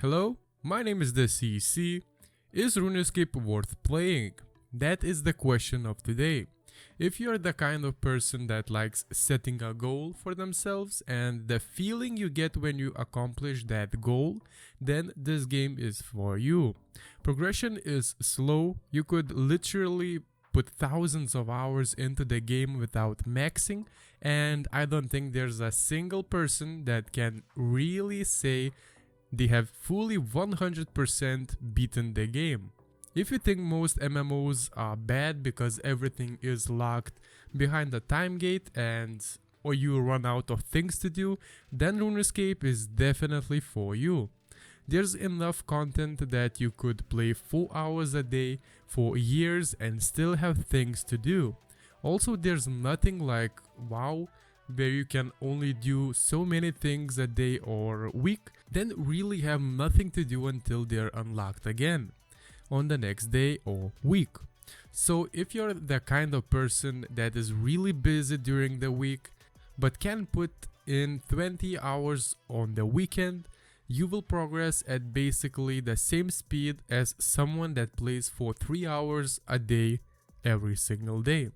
Hello, my name is the CC. Is Runescape worth playing? That is the question of today. If you're the kind of person that likes setting a goal for themselves and the feeling you get when you accomplish that goal, then this game is for you. Progression is slow. You could literally put thousands of hours into the game without maxing, and I don't think there's a single person that can really say they have fully 100% beaten the game. If you think most MMOs are bad because everything is locked behind a time gate and or you run out of things to do, then Runescape is definitely for you. There's enough content that you could play 4 hours a day for years and still have things to do. Also, there's nothing like WoW where you can only do so many things a day or week, then really have nothing to do until they're unlocked again on the next day or week. So if you're the kind of person that is really busy during the week but can put in 20 hours on the weekend, you will progress at basically the same speed as someone that plays for 3 hours a day every single day.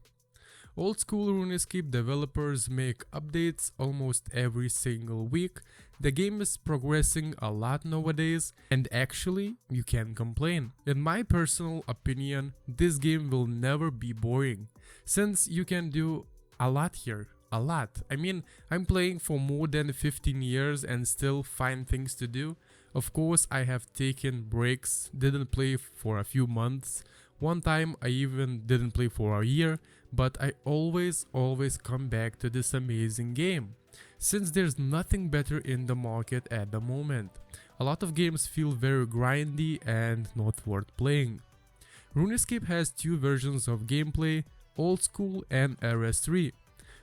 Old school Runescape developers make updates almost every single week. The game is progressing a lot nowadays, and actually, you can't complain. In my personal opinion, this game will never be boring, since you can do a lot here. A lot. I mean, I'm playing for more than 15 years and still find things to do. Of course, I have taken breaks, didn't play for a few months. One time I even didn't play for a year, but I always come back to this amazing game, since there's nothing better in the market at the moment. A lot of games feel very grindy and not worth playing. Runescape has two versions of gameplay, old school and RS3.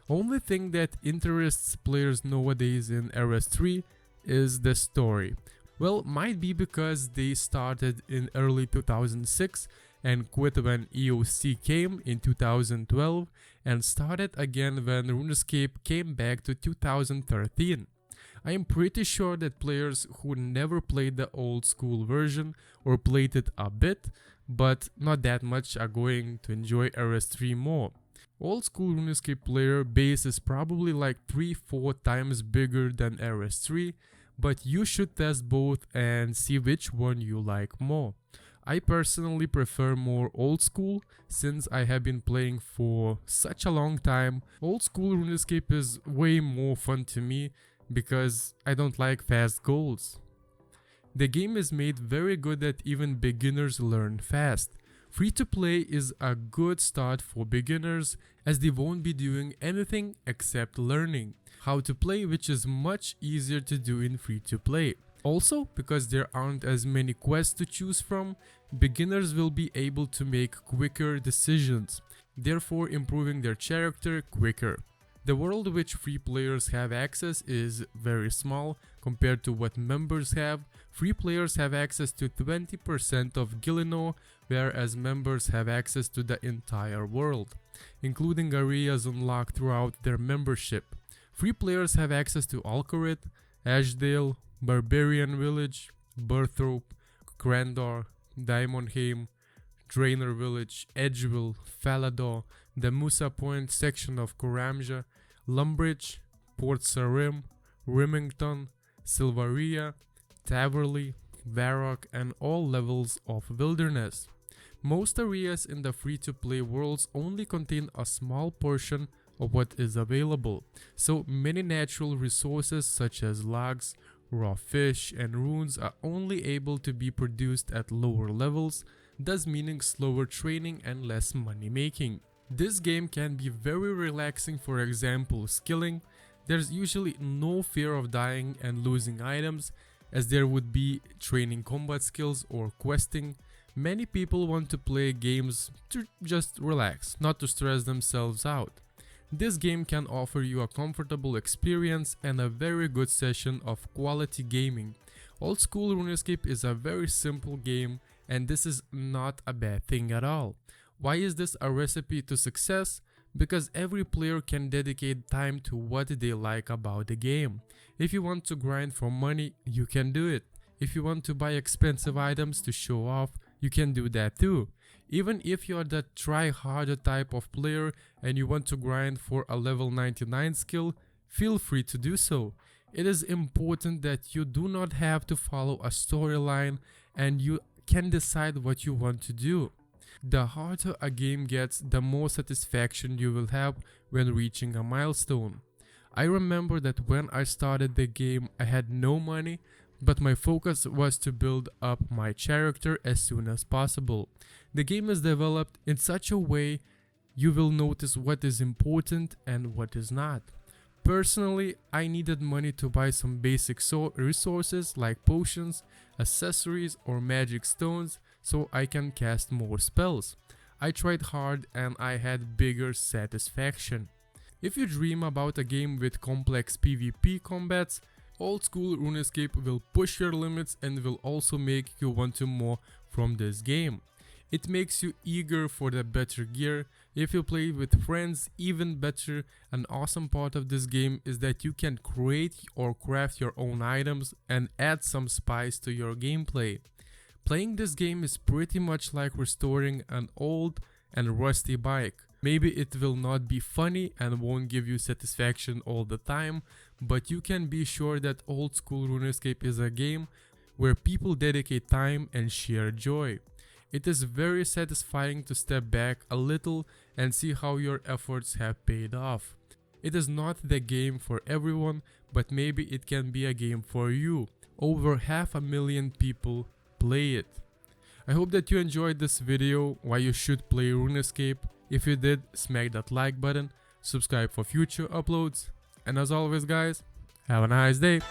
Only thing that interests players nowadays in RS3 is the story. Well, might be because they started in early 2006 and quit when EOC came in 2012 and started again when Runescape came back to 2013. I am pretty sure that players who never played the old school version or played it a bit, but not that much, are going to enjoy RS3 more. Old school Runescape player base is probably like 3-4 times bigger than RS3, but you should test both and see which one you like more. I personally prefer more old school, since I have been playing for such a long time. Old school Runescape is way more fun to me because I don't like fast goals. The game is made very good that even beginners learn fast. Free to play is a good start for beginners as they won't be doing anything except learning how to play, which is much easier to do in free to play. Also, because there aren't as many quests to choose from, beginners will be able to make quicker decisions, therefore improving their character quicker. The world which free players have access is very small compared to what members have. Free players have access to 20% of Gilino, whereas members have access to the entire world, including areas unlocked throughout their membership. Free players have access to Alcorit, Ashdale, Barbarian Village, Burthrope, Grandor, Diamondheim, Draenor Village, Edgeville, Falador, the Musa Point section of Coramja, Lumbridge, Port Sarim, Rimington, Silvaria, Taverley, Varrock, and all levels of wilderness. Most areas in the free-to-play worlds only contain a small portion of what is available, so many natural resources such as logs, raw fish, and runes are only able to be produced at lower levels, thus meaning slower training and less money making. This game can be very relaxing. For example, skilling. There's usually no fear of dying and losing items, as there would be training combat skills or questing. Many people want to play games to just relax, not to stress themselves out. This game can offer you a comfortable experience and a very good session of quality gaming. Old school Runescape is a very simple game, and this is not a bad thing at all. Why is this a recipe to success? Because every player can dedicate time to what they like about the game. If you want to grind for money, you can do it. If you want to buy expensive items to show off, you can do that too. Even if you are the try-harder type of player and you want to grind for a level 99 skill, feel free to do so. It is important that you do not have to follow a storyline and you can decide what you want to do. The harder a game gets, the more satisfaction you will have when reaching a milestone. I remember that when I started the game I had no money, but my focus was to build up my character as soon as possible. The game is developed in such a way you will notice what is important and what is not. Personally, I needed money to buy some basic resources like potions, accessories or magic stones so I can cast more spells. I tried hard and I had bigger satisfaction. If you dream about a game with complex PvP combats, old school Runescape will push your limits and will also make you want to more from this game. It makes you eager for the better gear. If you play with friends, even better. An awesome part of this game is that you can create or craft your own items and add some spice to your gameplay. Playing this game is pretty much like restoring an old and rusty bike. Maybe it will not be funny and won't give you satisfaction all the time, but you can be sure that old school Runescape is a game where people dedicate time and share joy. It is very satisfying to step back a little and see how your efforts have paid off. It is not the game for everyone, but maybe it can be a game for you. Over 500,000 people play it. I hope that you enjoyed this video, why you should play Runescape. If you did, smack that like button, subscribe for future uploads, and as always guys, have a nice day.